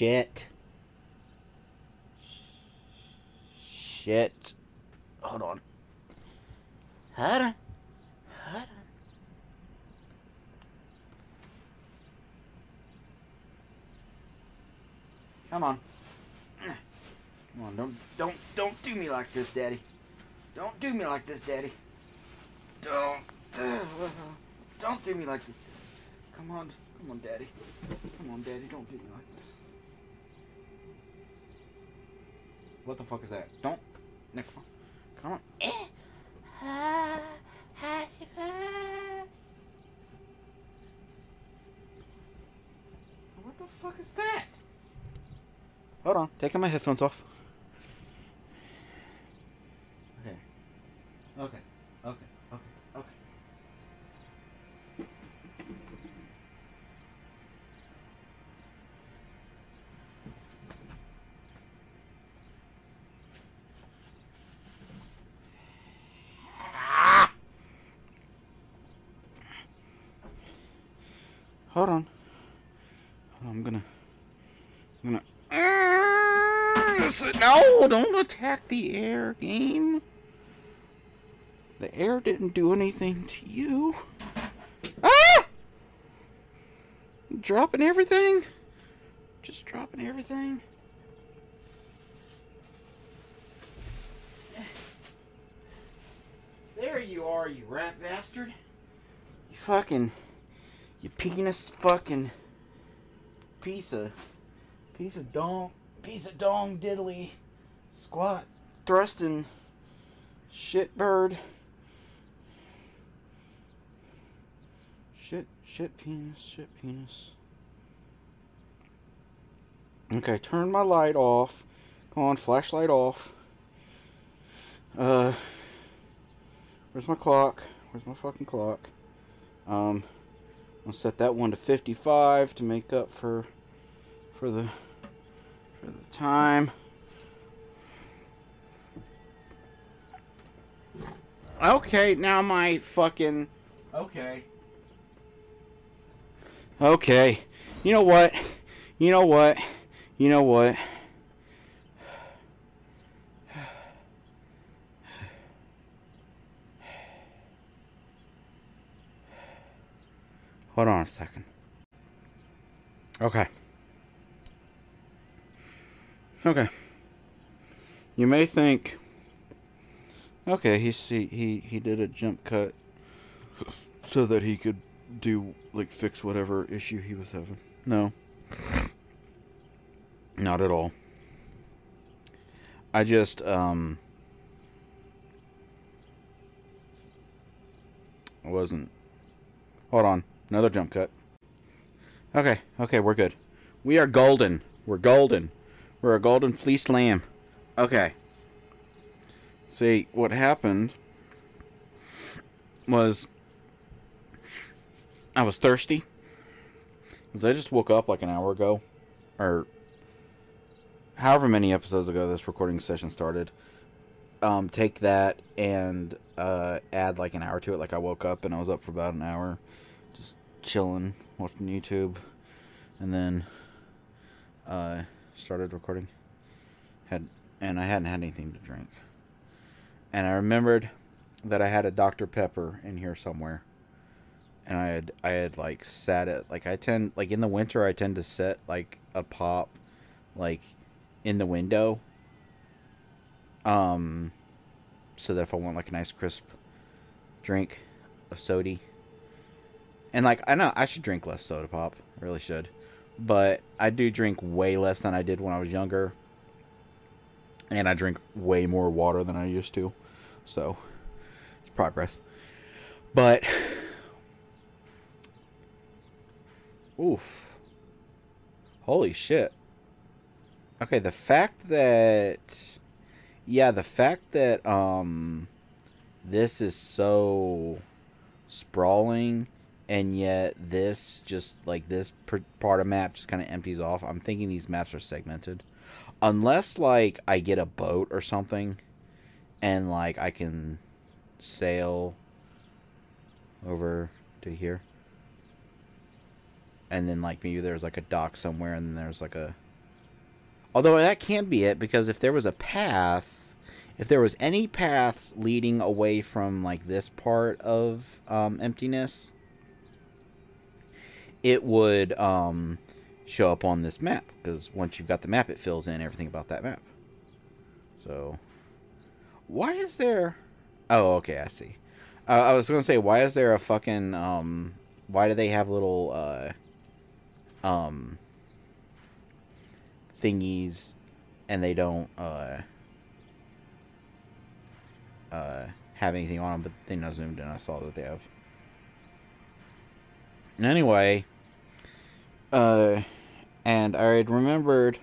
Shit. Shit. Hold on. Hold on. Hold on. Come on. Come on, don't do me like this, Daddy. Don't do me like this, Daddy. Don't do me like this. Come on, Daddy. Come on, Daddy, don't do me like this. What the fuck is that? Don't. Next one. Come on. What the fuck is that? Hold on, taking my headphones off. Okay. Okay. Okay. Okay. Okay. Hold on. I'm gonna. No, don't attack the air, game. The air didn't do anything to you. Ah! Dropping everything. Just dropping everything. There you are, you rat bastard. You fucking... You penis fucking... Piece of dong diddly squat thrusting shit bird. Shit penis. Okay, turn my light off. Come on, flashlight off. Where's my clock? Where's my fucking clock? I'll set that one to 55 to make up for the time. Okay, now my fucking... Okay. Okay. You know what? Hold on a second. Okay. You may think, okay, he did a jump cut so that he could do, like, fix whatever issue he was having. No. Not at all. I just, I wasn't... Hold on. Another jump cut. Okay, we're good. We are golden. We're golden. We're a golden fleeced lamb. Okay. See, what happened was I was thirsty. Because I just woke up like an hour ago. Or however many episodes ago this recording session started. Take that and add like an hour to it. Like I woke up and I was up for about an hour. Just chilling, watching YouTube. And then started recording. And I hadn't had anything to drink. And I remembered that I had a Dr. Pepper in here somewhere. And I had like sat it, like I tend, like in the winter I tend to set like a pop like in the window. So that if I want like a nice crisp drink of soda. And like I know I should drink less soda pop. I really should. But I do drink way less than I did when I was younger. And I drink way more water than I used to. So, it's progress. But, oof. Holy shit. Okay, the fact that, this is so sprawling, and yet this just, like, this part of map just kind of empties off. I'm thinking these maps are segmented. Unless, like, I get a boat or something, and, like, I can sail over to here. And then, like, maybe there's, like, a dock somewhere, and then there's, like, a Although that can't be it, because if there was a path, if there was any paths leading away from like this part of emptiness, it would show up on this map. Because once you've got the map, it fills in everything about that map. So, why is there? Oh, okay, I see. I was gonna say, why is there a fucking why do they have little um thingies, and they don't have anything on them, but then I zoomed in, I saw that they have. Anyway, and I had remembered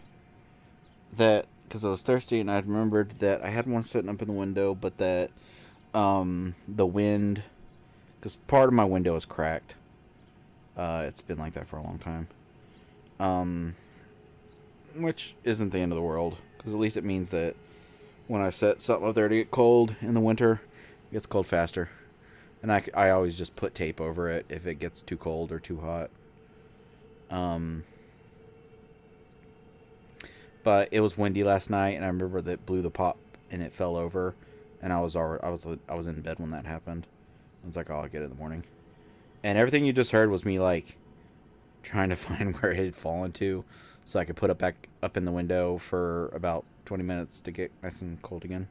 that because I was thirsty, and I remembered that I had one sitting up in the window, but that the wind, because part of my window is cracked. It's been like that for a long time. Which isn't the end of the world, because at least it means that when I set something up there to get cold in the winter, it gets cold faster. And I always just put tape over it if it gets too cold or too hot. But it was windy last night, and I remember that blew the pop and it fell over, and I was in bed when that happened. I was like, oh, I'll get it in the morning. And everything you just heard was me like trying to find where it had fallen to, so I could put it back up in the window for about 20 minutes to get nice and cold again.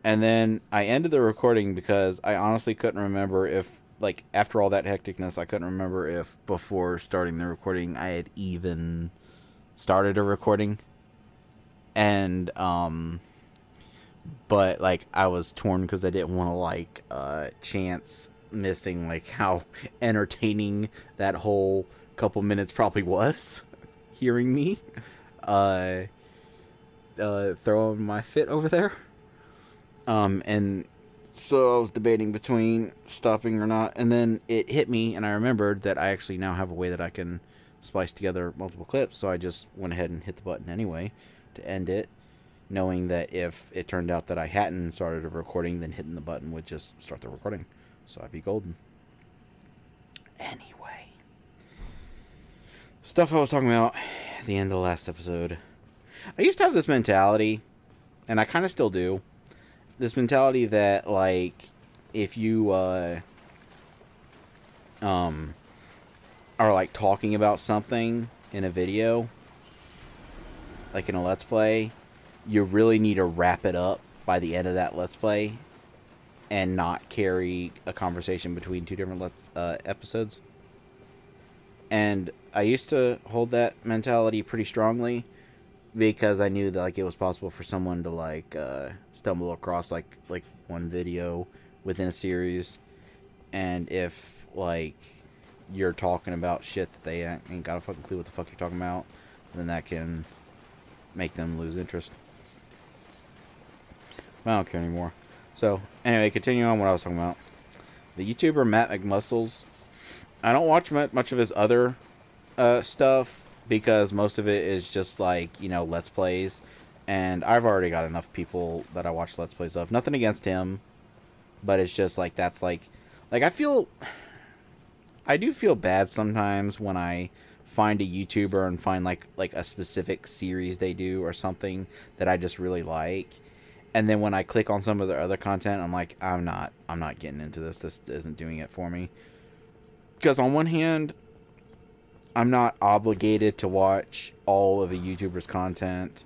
And then I ended the recording because I honestly couldn't remember if, like, after all that hecticness, I couldn't remember if before starting the recording I had even started a recording. And, but, like, I was torn because I didn't want to, like, chance missing, like, how entertaining that whole couple minutes probably was. Hearing me, throwing my fit over there. And so I was debating between stopping or not, and then it hit me, and I remembered that I actually now have a way that I can splice together multiple clips, so I just went ahead and hit the button anyway to end it, knowing that if it turned out that I hadn't started a recording, then hitting the button would just start the recording, so I'd be golden. Anyway, stuff I was talking about at the end of the last episode. I used to have this mentality, and I kind of still do. This mentality that, like, if you are like talking about something in a video, like in a Let's Play, you really need to wrap it up by the end of that Let's Play and not carry a conversation between two different episodes. And I used to hold that mentality pretty strongly, because I knew that, like, it was possible for someone to, like, stumble across like one video within a series, and if, like, you're talking about shit that they ain't got a fucking clue what the fuck you're talking about, then that can make them lose interest. But I don't care anymore. So anyway, continuing on what I was talking about, the YouTuber Matt McMuscles. I don't watch much of his other stuff, because most of it is just, like, you know, Let's Plays, and I've already got enough people that I watch Let's Plays of. Nothing against him, but it's just, like, that's, like I do feel bad sometimes when I find a YouTuber and find, like a specific series they do or something that I just really like, and then when I click on some of their other content, I'm like, I'm not getting into this. This isn't doing it for me. Because on one hand, I'm not obligated to watch all of a YouTuber's content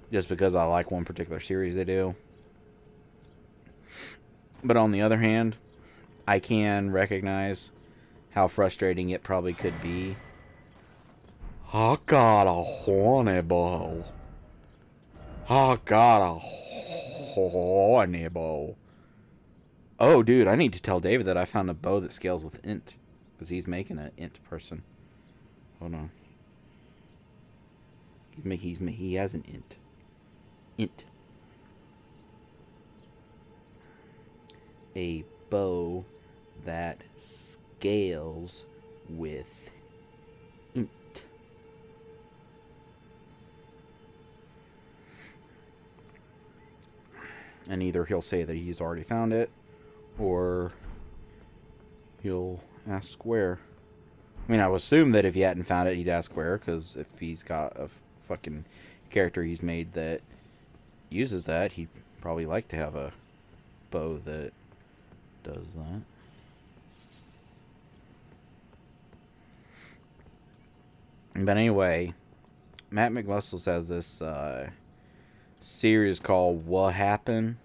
just because I like one particular series they do. But on the other hand, I can recognize how frustrating it probably could be. I got a horny bow. I got a horny bow. Oh, dude, I need to tell David that I found a bow that scales with int, because he's making an int person. Hold on. He has an int. Int. A bow that scales with int. And either he'll say that he's already found it, or he'll ask where. I mean, I would assume that if he hadn't found it, he'd ask where, because if he's got a fucking character he's made that uses that, he'd probably like to have a bow that does that. But anyway, Matt McMuscles has this series called What Happened,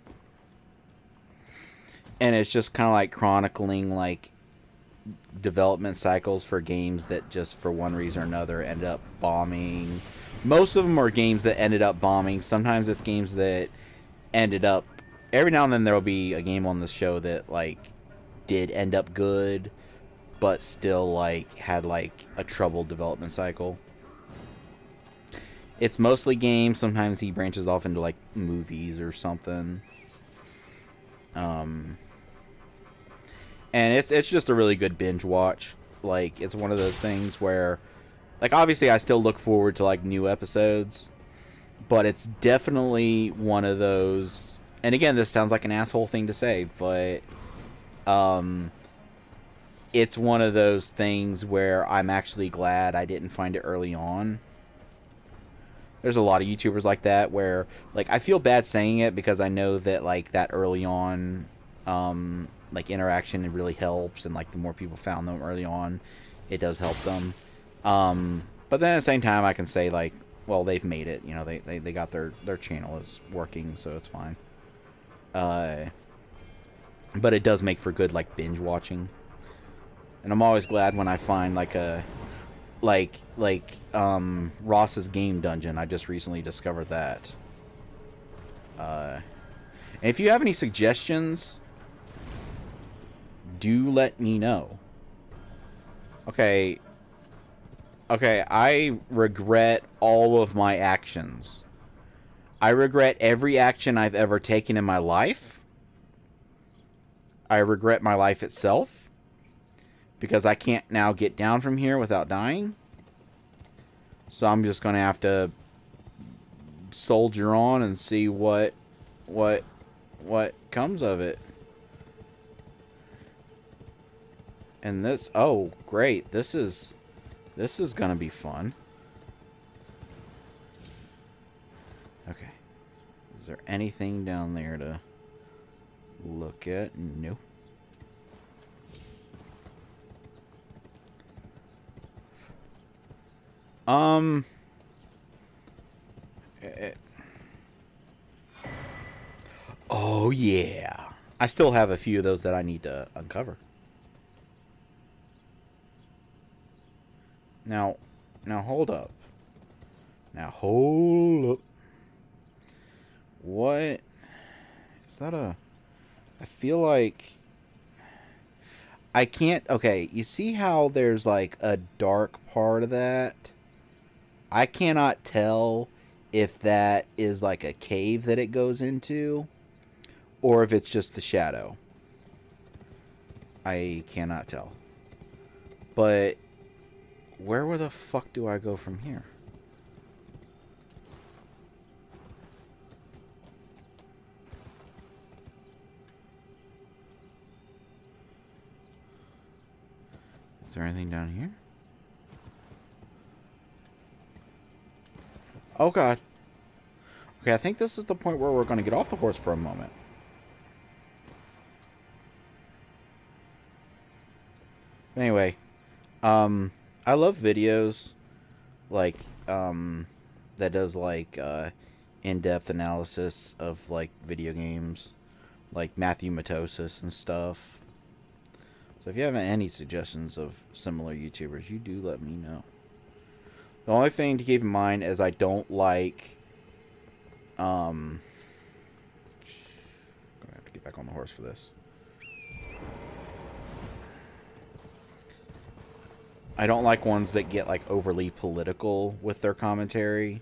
and it's just kind of like chronicling like development cycles for games that just for one reason or another ended up bombing. Most of them are games that ended up bombing. Sometimes it's games that ended up, every now and then there will be a game on the show that like did end up good but still like had like a troubled development cycle. It's mostly games. Sometimes he branches off into like movies or something. And it's just a really good binge watch. Like, it's one of those things where, like, obviously I still look forward to like new episodes, but it's definitely one of those. And again, this sounds like an asshole thing to say, but it's one of those things where I'm actually glad I didn't find it early on. There's a lot of YouTubers like that where, like, I feel bad saying it because I know that, like, that early on, like, interaction really helps, and, like, the more people found them early on, it does help them. But then at the same time, I can say, like, well, they've made it. You know, they got their channel is working, so it's fine. But it does make for good, like, binge watching. And I'm always glad when I find, like, a... Like Ross's Game Dungeon. I just recently discovered that. And if you have any suggestions, do let me know. Okay, I regret all of my actions. I regret every action I've ever taken in my life. I regret my life itself. Because I can't now get down from here without dying. So I'm just going to have to soldier on and see what comes of it. And this, oh, great. This is going to be fun. Okay. Is there anything down there to look at? No. Oh yeah. I still have a few of those that I need to uncover. Now hold up. Now hold up. What is that? I feel like I can't. Okay, you see how there's like a dark part of that? I cannot tell if that is like a cave that it goes into or if it's just a shadow. I cannot tell. But where the fuck do I go from here? Is there anything down here? Oh god. Okay, I think this is the point where we're going to get off the horse for a moment. Anyway, I love videos like that does like in-depth analysis of like video games, like Matthew Matosis and stuff. So if you have any suggestions of similar YouTubers, you do let me know. The only thing to keep in mind is I don't like I'm gonna have to get back on the horse for this. I don't like ones that get like overly political with their commentary.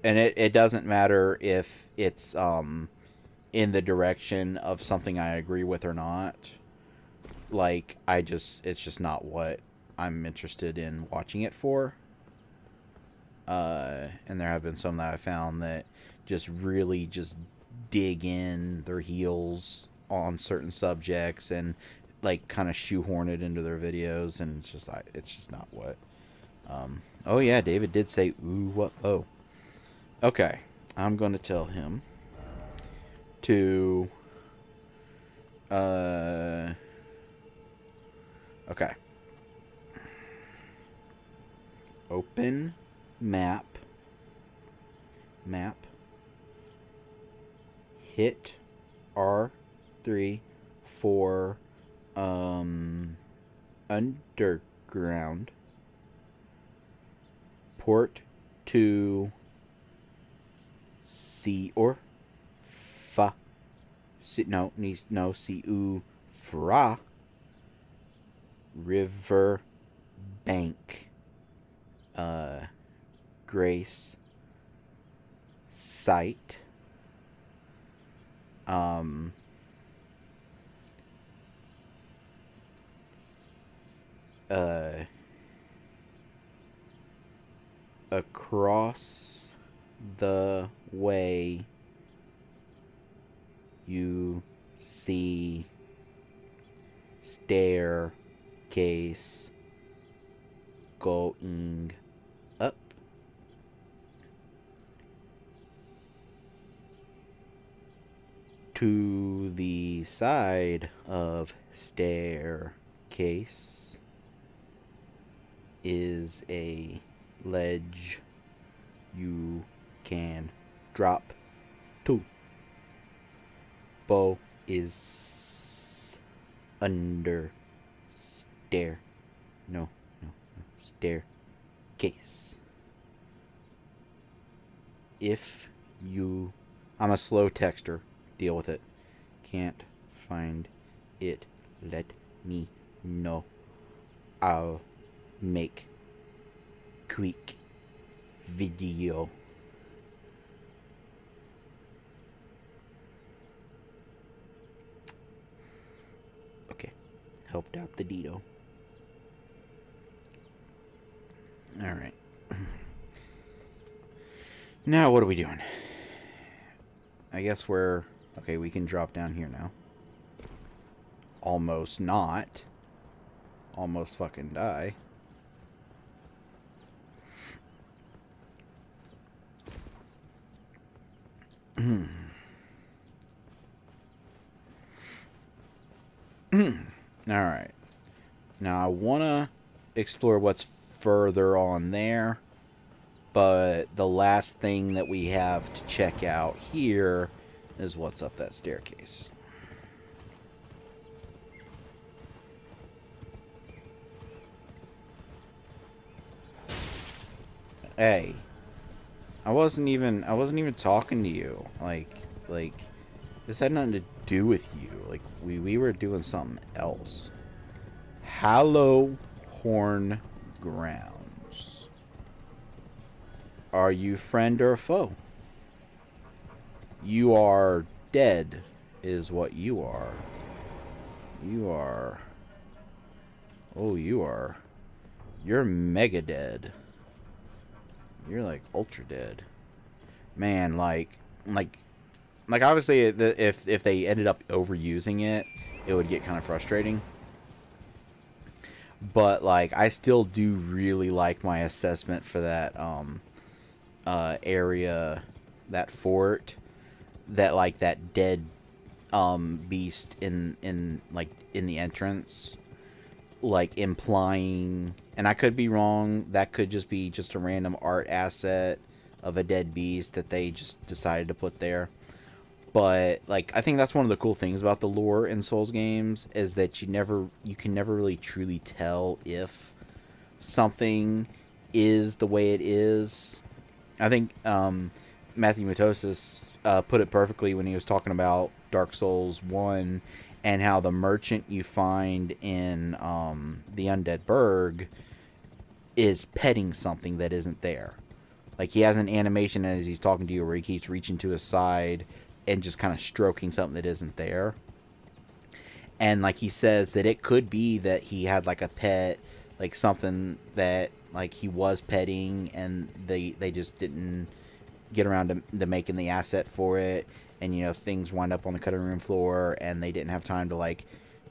And it doesn't matter if it's in the direction of something I agree with or not. Like it's just not what I'm interested in watching it for. And there have been some that I found that just really just dig in their heels on certain subjects and like kind of shoehorn it into their videos, and it's just not what Oh yeah, David did say ooh what oh. Okay, I'm gonna tell him to uh okay. Open map. Hit R3 for underground. Port to C or fa. No, C U fra. River bank. Grace site. Across the way you see staircase going up. To the side of staircase is a ledge you can drop to. Bow is under staircase. If you... I'm a slow texter. Deal with it. Can't find it. Let me know. I'll make quick video. Okay. Helped out the Dito. Alright. Now what are we doing? I guess we're... Okay, we can drop down here now. Almost not. Almost fucking die. Alright. Now I want to explore what's further on there. But the last thing that we have to check out here is what's up that staircase. Hey, I wasn't even talking to you. Like this had nothing to do with you. Like we were doing something else. Hallow Horn Grounds. Are you friend or foe? You are dead, is what you are. You are... Oh, you are... You're mega dead. You're, like, ultra dead. Man, like obviously, if they ended up overusing it, it would get kind of frustrating. But, like, I still do really like my assessment for that, area, that fort. That, like, that dead beast in the entrance, like, implying, and I could be wrong, that could just be just a random art asset of a dead beast that they just decided to put there. But, like, I think that's one of the cool things about the lore in Souls games, is that you can never really truly tell if something is the way it is. I think Matthew Matosis put it perfectly when he was talking about Dark Souls 1 and how the merchant you find in the Undead Burg is petting something that isn't there. Like, he has an animation as he's talking to you where he keeps reaching to his side and just kind of stroking something that isn't there. And, like, he says that it could be that he had, like, a pet, like, something that, like, he was petting and they just didn't get around to making the asset for it, and, you know, things wind up on the cutting room floor and they didn't have time to, like,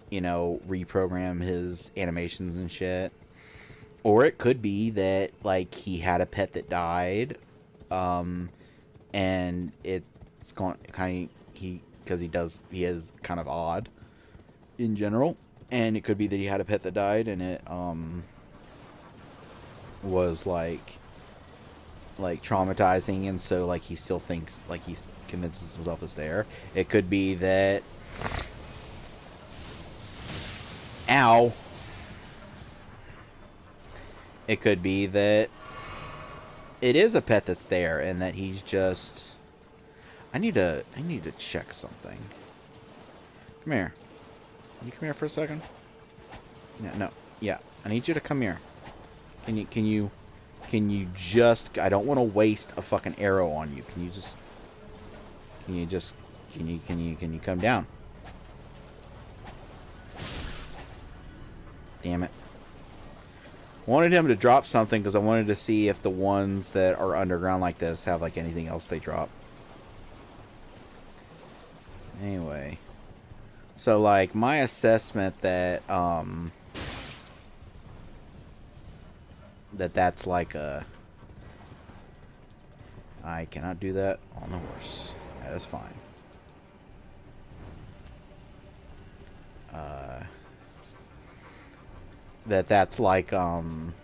you know, reprogram his animations and shit. Or it could be that, like, he had a pet that died, and it's going kind of because he is kind of odd in general, and it could be that he had a pet that died, and it was like traumatizing, and so like he still thinks, like, he convinces himself it's there. It could be that, ow. It could be that it is a pet that's there, and that he's just... I need to check something. Come here. Can you come here for a second? No. Yeah. I need you to come here. Can you just... I don't want to waste a fucking arrow on you. Can you come down? Damn it. I wanted him to drop something because I wanted to see if the ones that are underground like this have, like, anything else they drop. Anyway. So, like, my assessment that, that's like a... I cannot do that on the horse. That is fine. That's like, them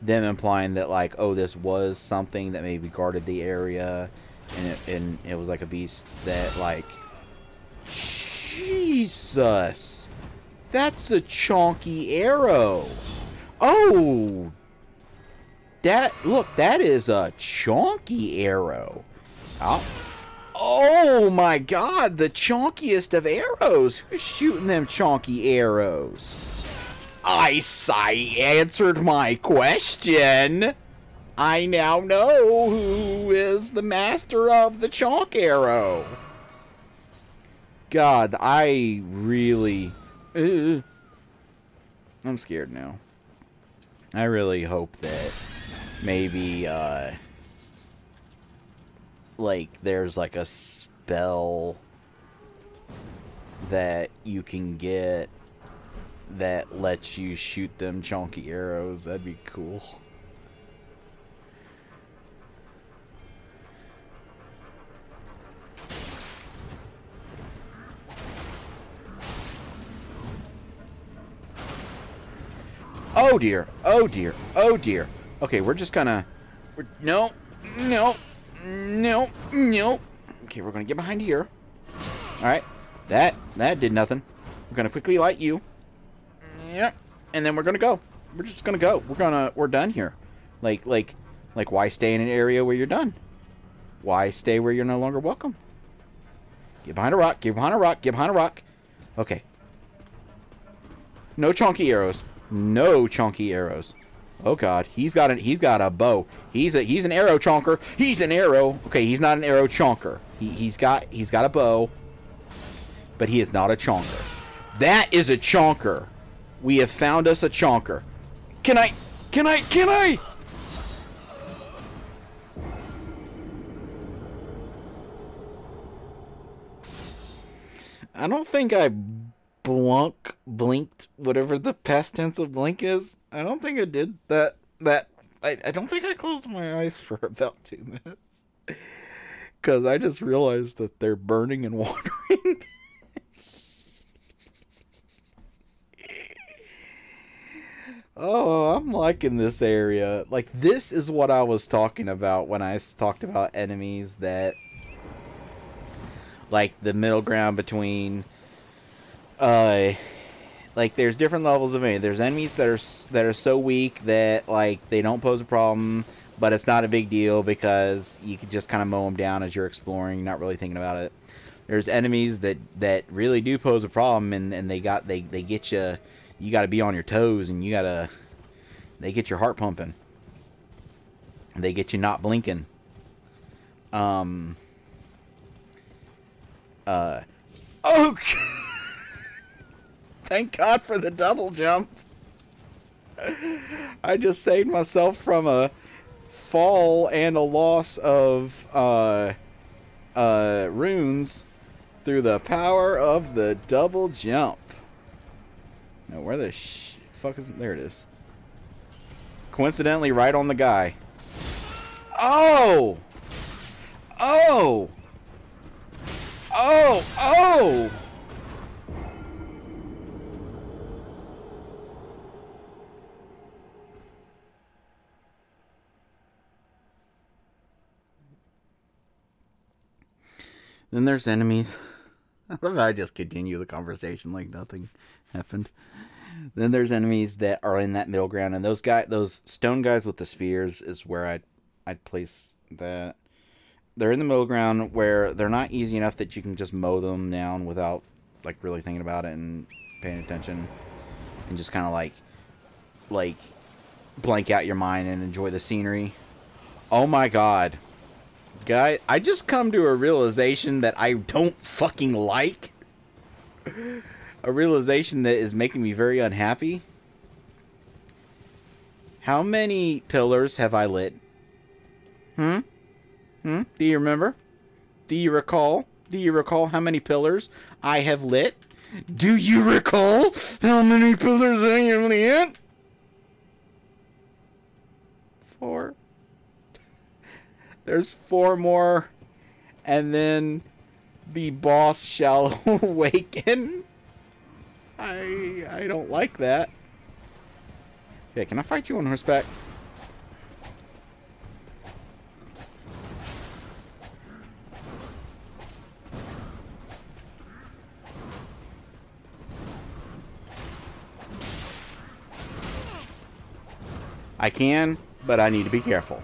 implying that, like, oh, this was something that maybe guarded the area, and it was like a beast that, like... Jesus! That's a chonky arrow! Oh! Look, that is a chonky arrow. Oh my god, the chonkiest of arrows! Who's shooting them chonky arrows? I answered my question. I now know who is the master of the chalk arrow. God, I really... I'm scared now. I really hope that maybe, like, there's, like, a spell that you can get that lets you shoot them chonky arrows. That'd be cool. Oh dear, oh dear, oh dear. Okay, we're just gonna... No. Okay, we're gonna get behind here. Alright, that did nothing. We're gonna quickly light you. Yep, and then we're gonna go. We're just gonna go. We're done here. Like, why stay in an area where you're done? Why stay where you're no longer welcome? Get behind a rock, get behind a rock, get behind a rock. Okay. No chonky arrows. No chonky arrows. Oh god, he's got a bow. He's an arrow chonker. He's an arrow. Okay, he's not an arrow chonker. He's got a bow, but he is not a chonker. That is a chonker. We have found us a chonker. Can I? I don't think I blinked, whatever the past tense of blink is. I don't think I did that. I don't think I closed my eyes for about 2 minutes. Because I just realized that they're burning and watering. Oh, I'm liking this area. Like, this is what I was talking about when I talked about enemies that... Like, the middle ground between... like, there's different levels of enemies. There's enemies that are so weak that, like, they don't pose a problem, but it's not a big deal because you can just kind of mow them down as you're exploring, not really thinking about it. There's enemies that really do pose a problem, and they get you. You got to be on your toes, and they get your heart pumping. They get you not blinking. Oh. Thank God for the double jump. I just saved myself from a fall and a loss of runes through the power of the double jump. Now, where the fuck is... There it is. Coincidentally, right on the guy. Oh! Oh! Oh! Oh! Then there's enemies. I love how I just continue the conversation like nothing happened. Then there's enemies that are in that middle ground, and those stone guys with the spears is where I'd place that. They're in the middle ground where they're not easy enough that you can just mow them down without like really thinking about it and paying attention, and just kind of like blank out your mind and enjoy the scenery. Oh my god. Guy, I just come to a realization that I don't fucking like. A realization that is making me very unhappy. How many pillars have I lit? Do you remember? Do you recall? Do you recall how many pillars I have lit? Do you recall how many pillars I have lit? 4. There's 4 more, and then the boss shall awaken. I don't like that. Okay, can I fight you on horseback? I can, but I need to be careful.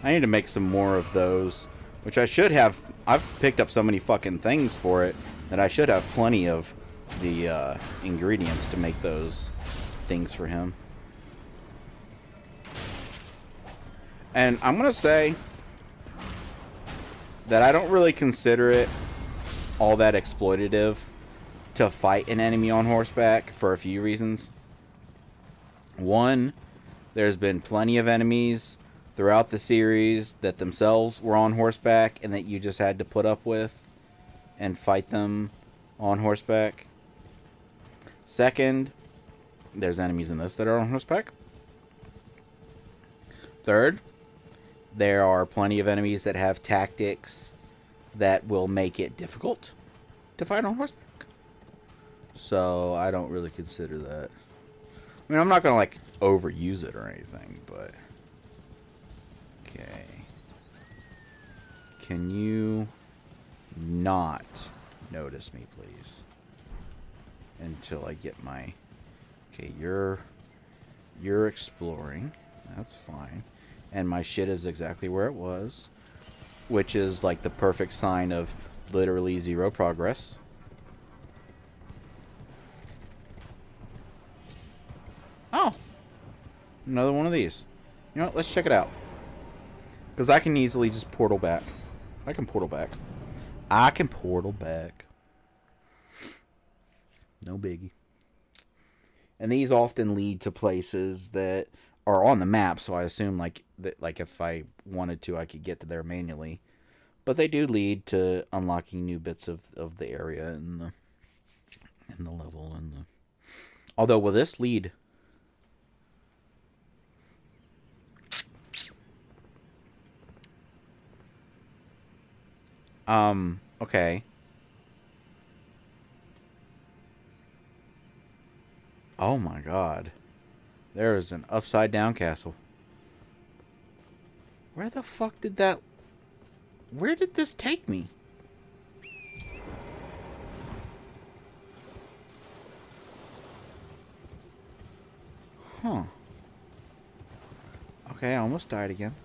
I need to make some more of those, which I should have. I've picked up so many fucking things for it that I should have plenty of the ingredients to make those things for him. And I'm going to say that I don't really consider it all that exploitative to fight an enemy on horseback for a few reasons. One, there's been plenty of enemies throughout the series that themselves were on horseback and that you just had to put up with and fight them on horseback. Second, there's enemies in this that are on horseback. Third, there are plenty of enemies that have tactics that will make it difficult to fight on horseback. So I don't really consider that. I mean, I'm not going to like overuse it or anything, but okay. Can you not notice me, please? Until I get my... Okay, you're exploring. That's fine. And my shit is exactly where it was, which is like the perfect sign of literally 0 progress. Oh! Another one of these. You know what? Let's check it out. Because I can easily just portal back. I can portal back. I can portal back. No biggie. And these often lead to places that are on the map, so I assume like that, like if I wanted to, I could get to there manually. But they do lead to unlocking new bits of the area and the level and the. Although will this lead? Okay. Oh my god. There is an upside down castle. Where the fuck did that... Where did this take me? Huh. Okay, I almost died again.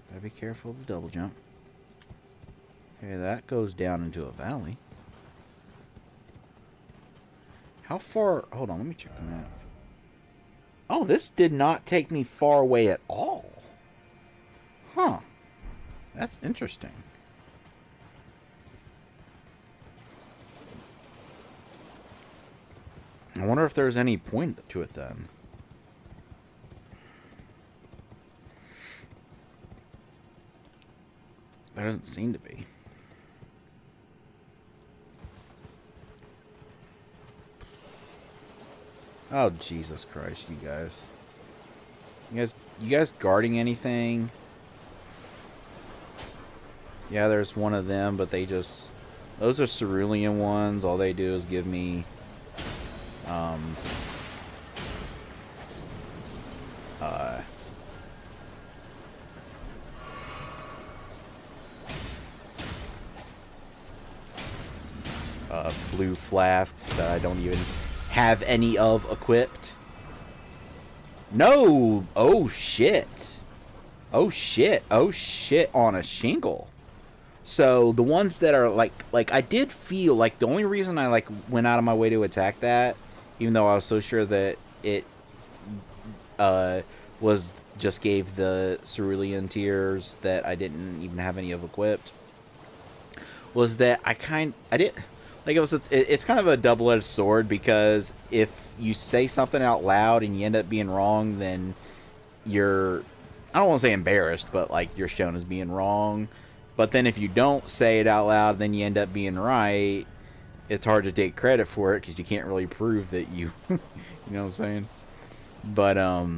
Gotta be careful of the double jump. Okay, that goes down into a valley. How far... Hold on, let me check the map. Oh, this did not take me far away at all. Huh. That's interesting. I wonder if there's any point to it then. There doesn't seem to be. Oh, Jesus Christ, you guys. You guys guarding anything? Yeah, there's one of them, but they just... Those are cerulean ones. All they do is give me... blue flasks that I don't even have any of equipped. No! Oh, shit. Oh, shit. Oh, shit on a shingle. So, the ones that are, like, I did feel, like, the only reason I, like, went out of my way to attack that, even though I was so sure that it, was, just gave the cerulean tiers that I didn't even have any of equipped, was that I didn't, like, it's kind of a double-edged sword, because if you say something out loud and you end up being wrong, then you're, I don't want to say embarrassed, but, like, you're shown as being wrong. But then if you don't say it out loud, then you end up being right. It's hard to take credit for it, because you can't really prove that you, you know what I'm saying? But, I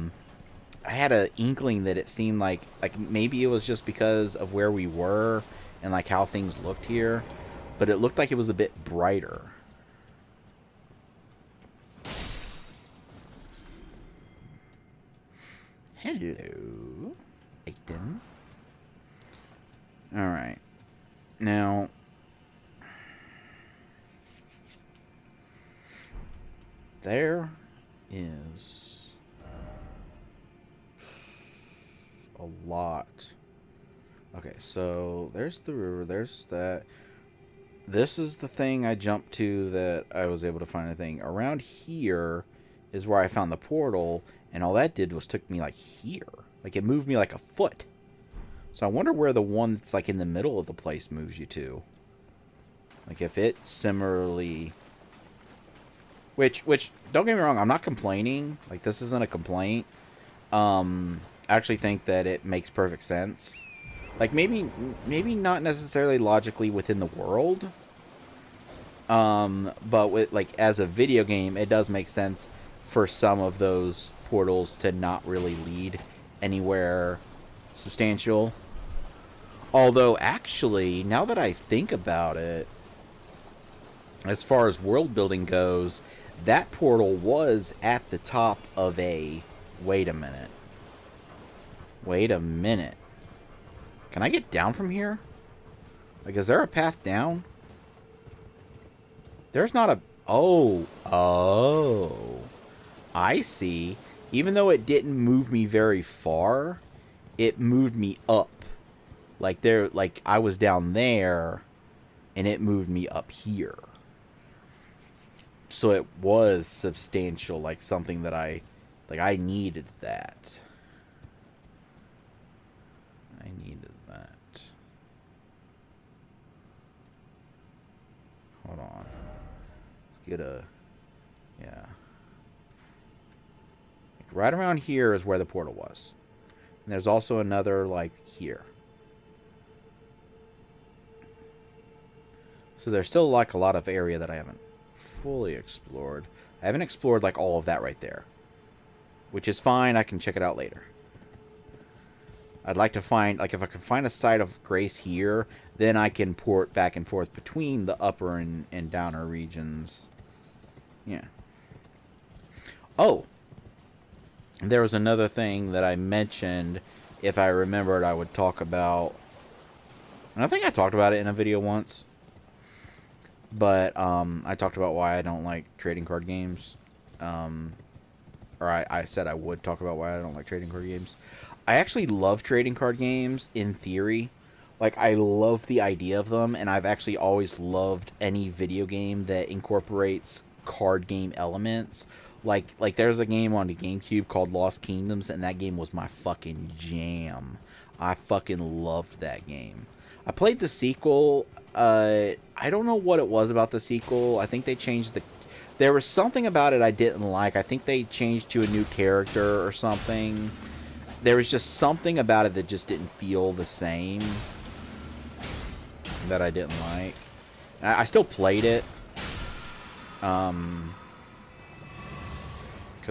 had an inkling that it seemed like maybe it was just because of where we were and, like, how things looked here. But it looked like it was a bit brighter. Hello, Aiden. Alright. Now, there is a lot. Okay, so there's the river, there's that. This is the thing I jumped to that I was able to find a thing. Around here is where I found the portal, and all that did was took me, like, here. Like, it moved me like a foot. So I wonder where the one that's, like, in the middle of the place moves you to. Like, if it similarly... Which, don't get me wrong, I'm not complaining. Like, this isn't a complaint. I actually think that it makes perfect sense. Like, maybe not necessarily logically within the world. But with, like, as a video game, it does make sense for some of those portals to not really lead anywhere substantial. Although, actually, now that I think about it, as far as world building goes, that portal was at the top of a... Wait a minute. Wait a minute. Can I get down from here? Like, is there a path down? There's not a... Oh. Oh. I see. Even though it didn't move me very far, it moved me up. Like, I was down there, and it moved me up here. So it was substantial, like, something that I needed that. I needed that. Hold on. Let's get a... Yeah. Like, right around here is where the portal was. And there's also another, like, here. So there's still, like, a lot of area that I haven't fully explored. I haven't explored, like, all of that right there. Which is fine. I can check it out later. I'd like to find, like, if I can find a site of grace here, then I can port back and forth between the upper and downer regions. Yeah. Oh! There was another thing that I mentioned, if I remembered I would talk about. And I think I talked about it in a video once. But, I talked about why I don't like trading card games. Or I said I would talk about why I don't like trading card games. I actually love trading card games, in theory. Like, I love the idea of them, and I've actually always loved any video game that incorporates card game elements. Like there's a game on the GameCube called Lost Kingdoms, and that game was my fucking jam. I fucking loved that game. I played the sequel. I don't know what it was about the sequel. I think they changed the... There was something about it I didn't like. I think they changed to a new character or something. There was just something about it that just didn't feel the same. that I didn't like. I still played it. Because,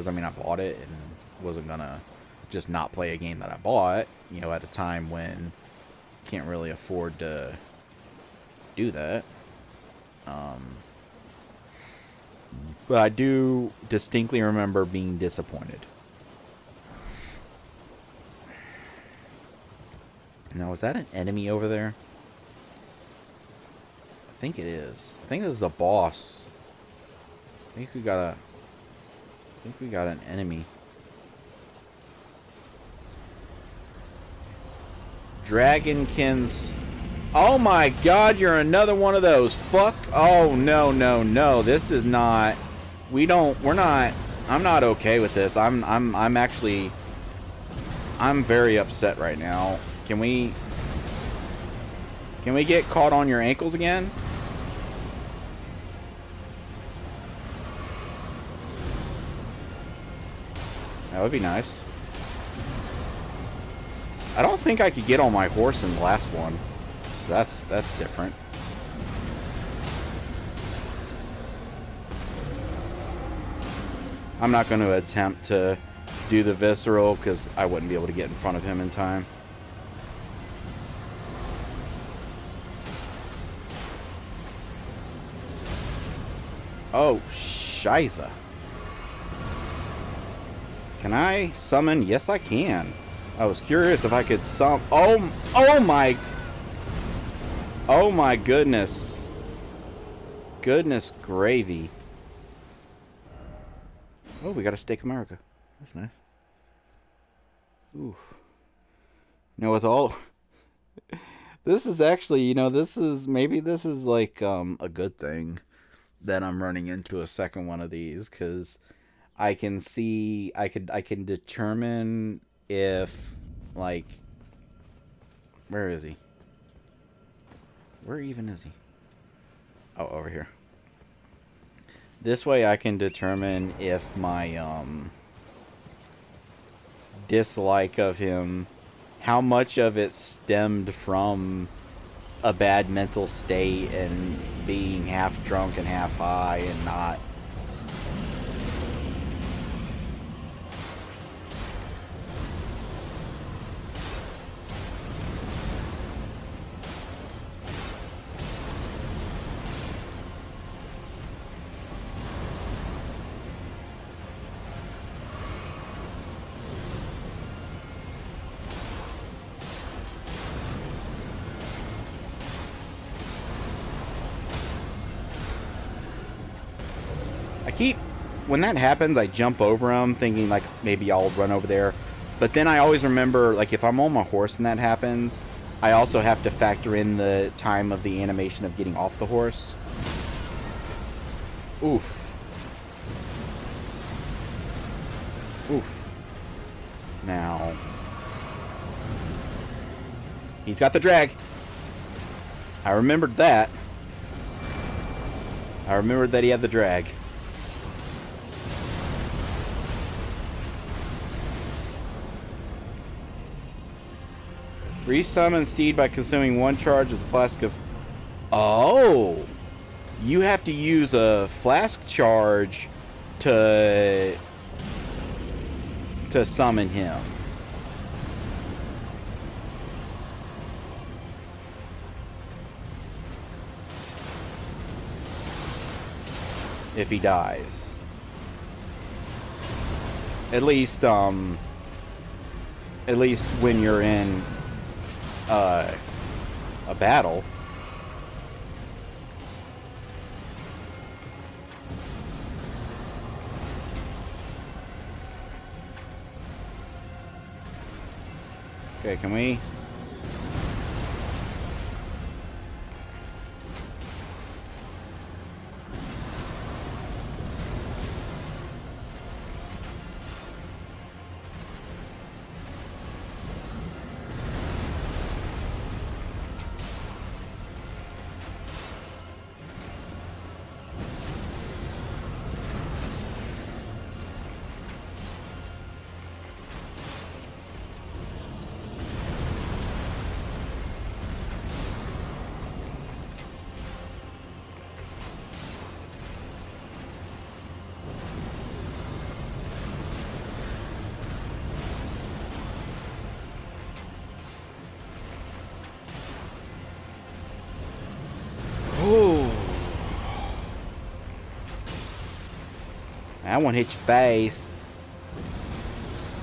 I mean, I bought it and wasn't gonna just not play a game that I bought, you know, at a time when I can't really afford to do that. But I do distinctly remember being disappointed. Now, is that an enemy over there? I think it is. I think this is the boss. I think we got an enemy. Dragonkins. Oh my god, you're another one of those. Fuck. Oh, no, no, no. This is not... we're not... I'm not okay with this. I'm actually... I'm very upset right now. Can we get caught on your ankles again? That would be nice. I don't think I could get on my horse in the last one. So that's different. I'm not going to attempt to do the visceral because I wouldn't be able to get in front of him in time. Oh, shiza. Can I summon? Yes, I can. I was curious if I could oh my goodness. Goodness gravy. Oh, we got a Steak America. That's nice. Ooh. Now with all... this is actually, you know, maybe this is like a good thing that I'm running into a second one of these, because I can see, I can determine if, like, where is he? Where even is he? Oh, over here. This way I can determine if my dislike of him, how much of it stemmed from a bad mental state and being half drunk and half high and not... When that happens, I jump over them, thinking, like, maybe I'll run over there. But then I always remember, like, if I'm on my horse and that happens, I also have to factor in the time of the animation of getting off the horse. Oof. Oof. Now... he's got the drag. I remembered that. I remembered that he had the drag. Resummon Steed by consuming one charge of the flask of... oh! You have to use a flask charge to summon him. If he dies. At least when you're in a battle. Okay, can we... That one hit your face.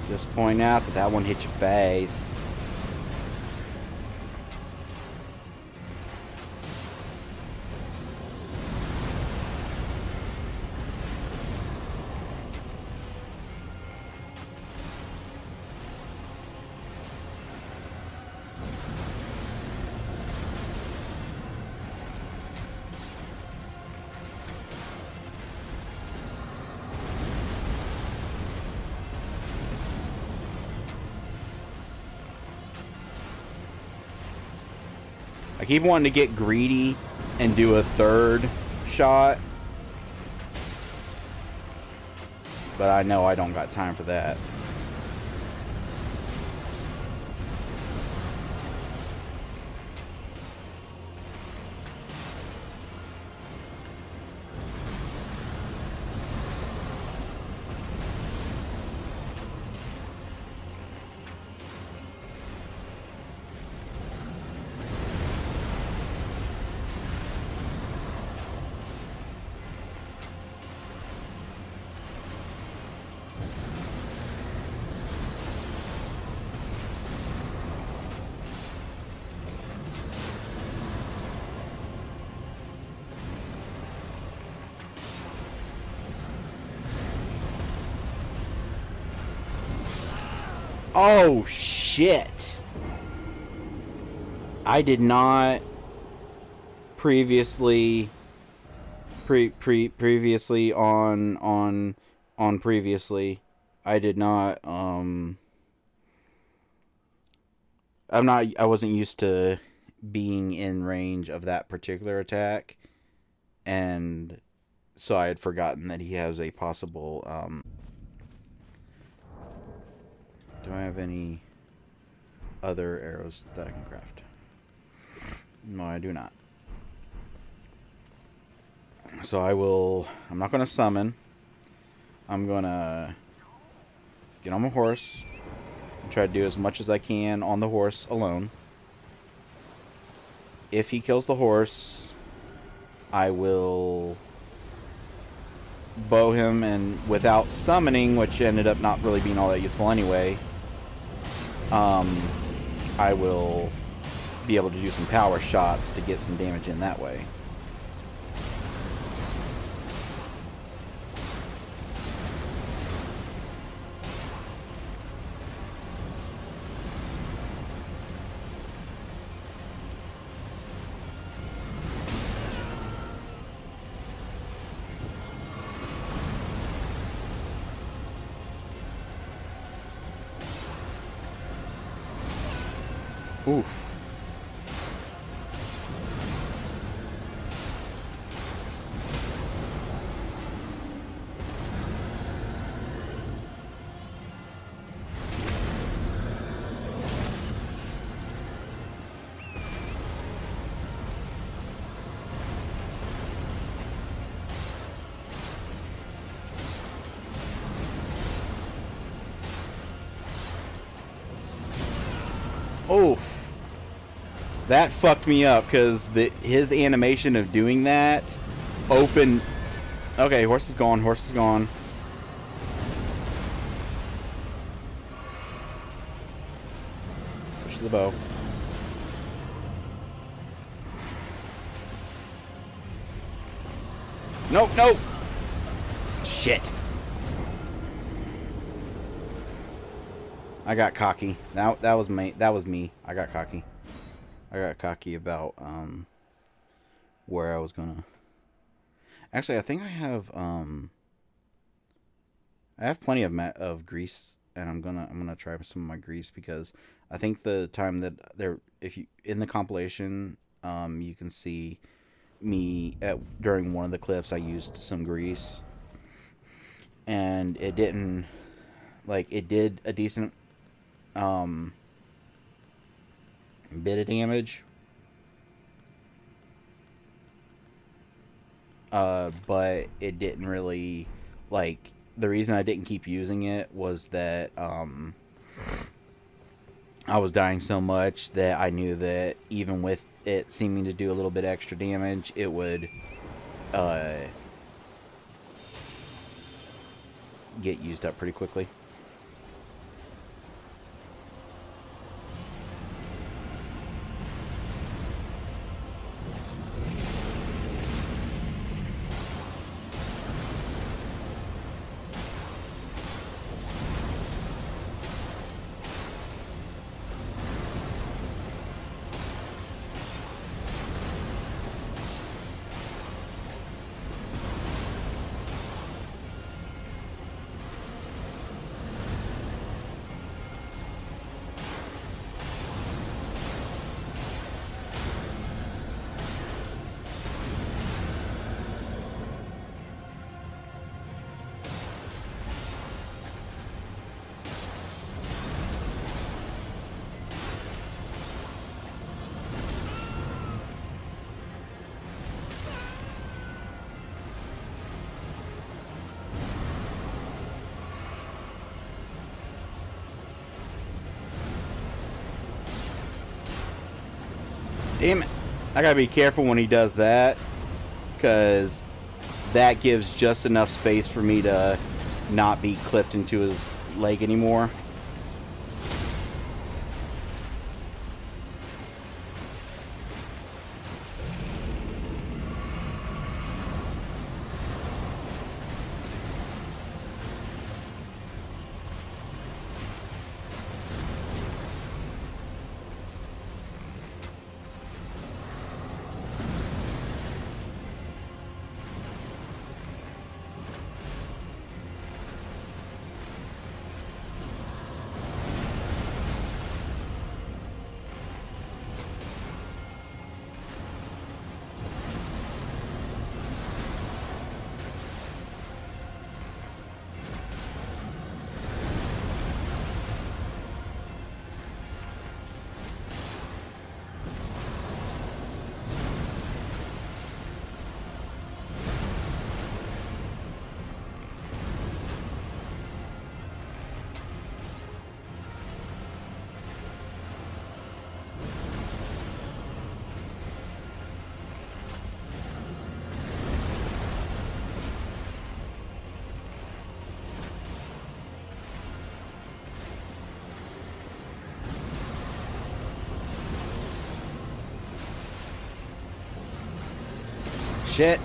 Just point out that that one hit your face. I keep wanting to get greedy and do a third shot, but I know I don't got time for that. Oh shit! I did not previously previously on previously. I did not I wasn't used to being in range of that particular attack, and so I had forgotten that he has a possible do I have any other arrows that I can craft? No, I do not. So I'm not going to summon. I'm going to get on my horse and try to do as much as I can on the horse alone. If he kills the horse, I will bow him, and without summoning, which ended up not really being all that useful anyway, I will be able to do some power shots to get some damage in that way. Oof. Oof. That fucked me up, because his animation of doing that opened... Okay, horse is gone, horse is gone. Push the bow. Nope, nope! Shit. I got cocky. That was me. That was me. I got cocky. I got cocky about where I was gonna. Actually, I think I have plenty of grease, and I'm gonna try some of my grease, because I think the time that if you in the compilation, you can see me during one of the clips I used some grease, and it didn't, like, it did a decent bit of damage, but it didn't really, like, the reason I didn't keep using it was that I was dying so much that I knew that even with it seeming to do a little bit extra damage, it would get used up pretty quickly. Damn it. I gotta be careful when he does that, because that gives just enough space for me to not be clipped into his leg anymore. Shit.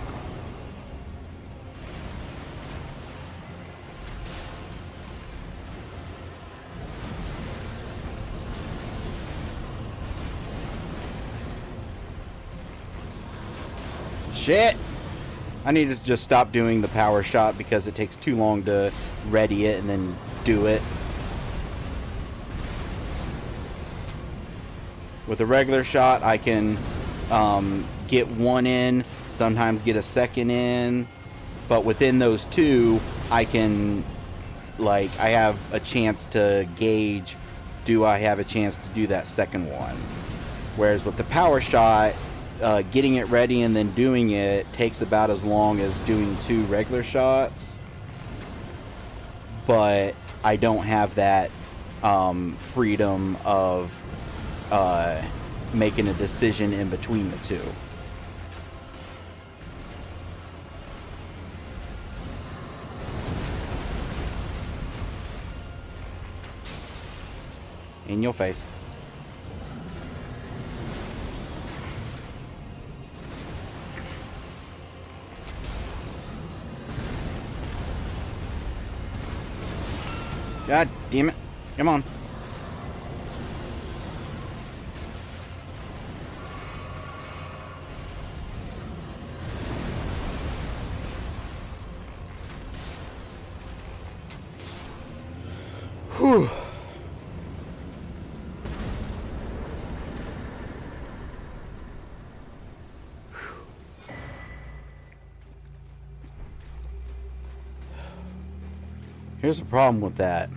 Shit. I need to just stop doing the power shot because it takes too long to ready it and then do it. With a regular shot, I can get one in, sometimes get a second in, but within those two, I can, like, I have a chance to gauge, do I have a chance to do that second one? Whereas with the power shot, getting it ready and then doing it takes about as long as doing two regular shots, but I don't have that freedom of making a decision in between the two. In your face. God damn it. Come on. Whew. Here's the problem with that.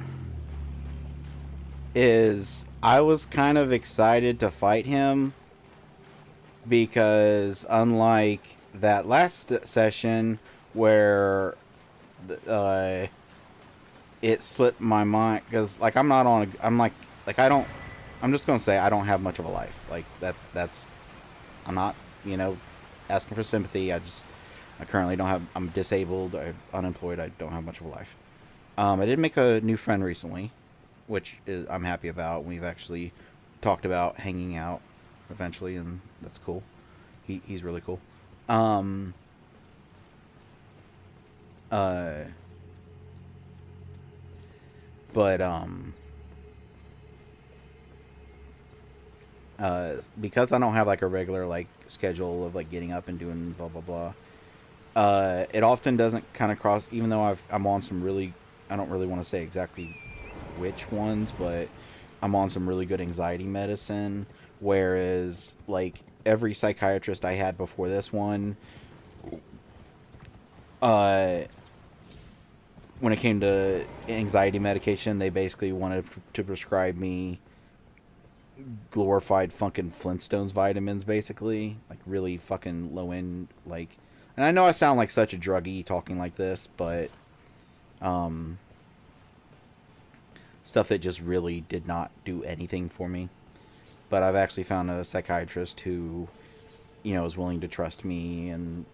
Is I was kind of excited to fight him because unlike that last session where it slipped my mind, because like I'm not on a, I'm just gonna say I don't have much of a life. Like that's I'm not, you know, asking for sympathy. I currently don't have, I'm disabled, I'm unemployed, I don't have much of a life. I did make a new friend recently, which is I'm happy about. We've actually talked about hanging out eventually, and that's cool. He's really cool. Um, uh, but because I don't have like a regular like schedule of like getting up and doing blah blah blah. It often doesn't kind of cross, even though I'm on some really, I don't really want to say exactly which ones, but I'm on some really good anxiety medicine. Whereas, like, every psychiatrist I had before this one, uh, when it came to anxiety medication, they basically wanted to prescribe me glorified fucking Flintstones vitamins, basically. Like, really fucking low end, like. And I know I sound like such a druggie talking like this, but um, stuff that just really did not do anything for me. But I've actually found a psychiatrist who, is willing to trust me, and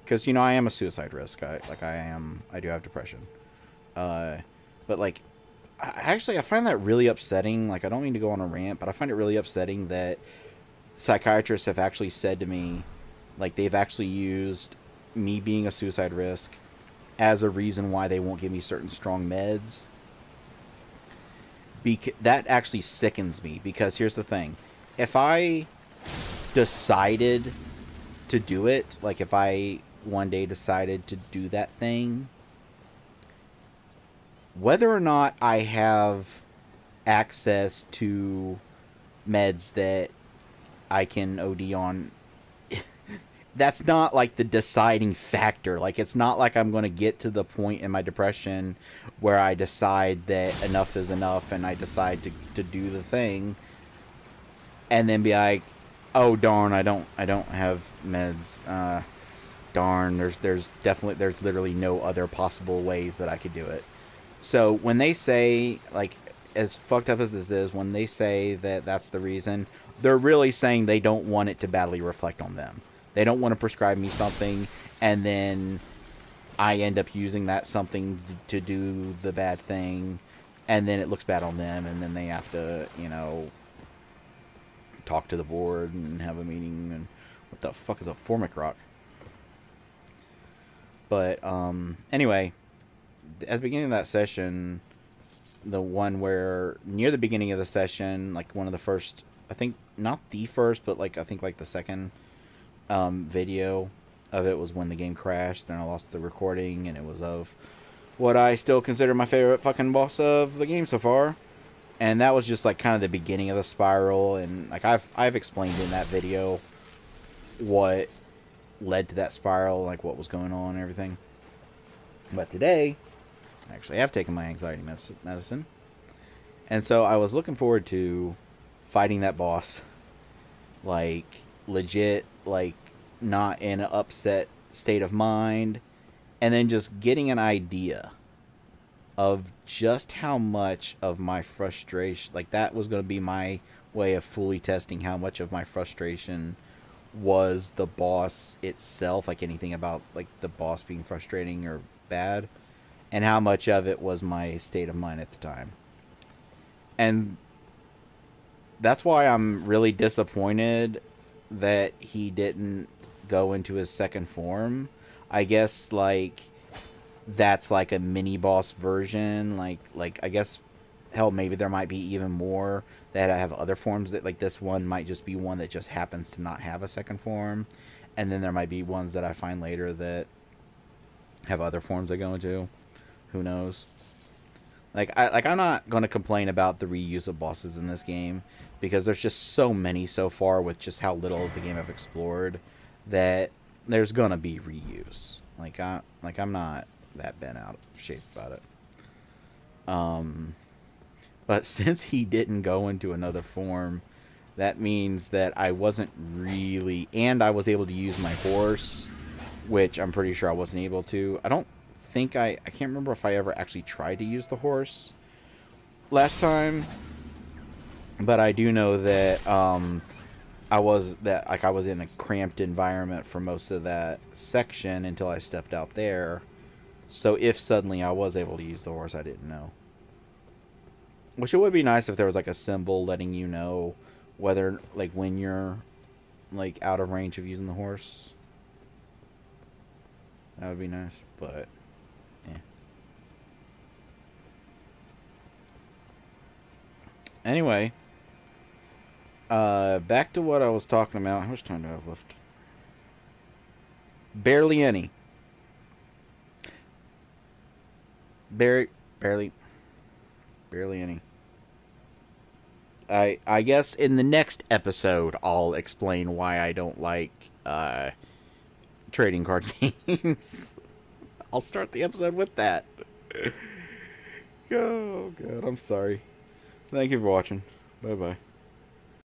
because I am a suicide risk. I do have depression. Uh, but like, I find that really upsetting. Like, I don't mean to go on a rant, but I find it really upsetting that psychiatrists have actually said to me, like, they've actually used me being a suicide risk as a reason why they won't give me certain strong meds. That actually sickens me, because here's the thing. If I decided to do it, like if I one day decided to do that thing, whether or not I have access to meds that I can OD on, that's not like the deciding factor. Like, it's not like I'm going to get to the point in my depression where I decide that enough is enough and I decide to do the thing and then be like, oh darn, I don't have meds. Darn, there's literally no other possible ways that I could do it. So when they say, like, as fucked up as this is, when they say that that's the reason, they're really saying they don't want it to badly reflect on them. They don't want to prescribe me something and then I end up using that something to do the bad thing, and then it looks bad on them, and then they have to, talk to the board and have a meeting. And what the fuck is a formic rock? But anyway, at the beginning of that session, the one where near the beginning of the session, like one of the first, I think not the first, but like I think like the second video of it was when the game crashed and I lost the recording, and it was of what I still consider my favorite fucking boss of the game so far. And that was just like kind of the beginning of the spiral, and like I've explained in that video what led to that spiral, like what was going on and everything. But today, I actually have taken my anxiety medicine. And so I was looking forward to fighting that boss, like legit, like not in an upset state of mind, and then just getting an idea of just how much of my frustration, like that was going to be my way of fully testing how much of my frustration was the boss itself, like anything about like the boss being frustrating or bad, and how much of it was my state of mind at the time. And that's why I'm really disappointed that he didn't go into his second form. I guess like that's like a mini boss version. Like I guess hell, maybe there might be even more that have other forms, that like this one might just be one that just happens to not have a second form, and then there might be ones that I find later that have other forms they go into. Who knows? I'm not going to complain about the reuse of bosses in this game, because there's just so many so far with just how little of the game I've explored that there's going to be reuse. I'm not that bent out of shape about it. But since he didn't go into another form, that means that I wasn't really, and I was able to use my horse, which I'm pretty sure I wasn't able to. I don't think I can't remember if I ever actually tried to use the horse last time, but I do know that I was in a cramped environment for most of that section until I stepped out there. So if suddenly I was able to use the horse, I didn't know. Which it would be nice if there was like a symbol letting you know whether, like, when you're like out of range of using the horse. That would be nice, but yeah. Anyway, back to what I was talking about. How much time do I have left? Barely any. Barely, barely, barely any. I guess in the next episode I'll explain why I don't like trading card games. I'll start the episode with that. Oh god, I'm sorry. Thank you for watching. Bye bye.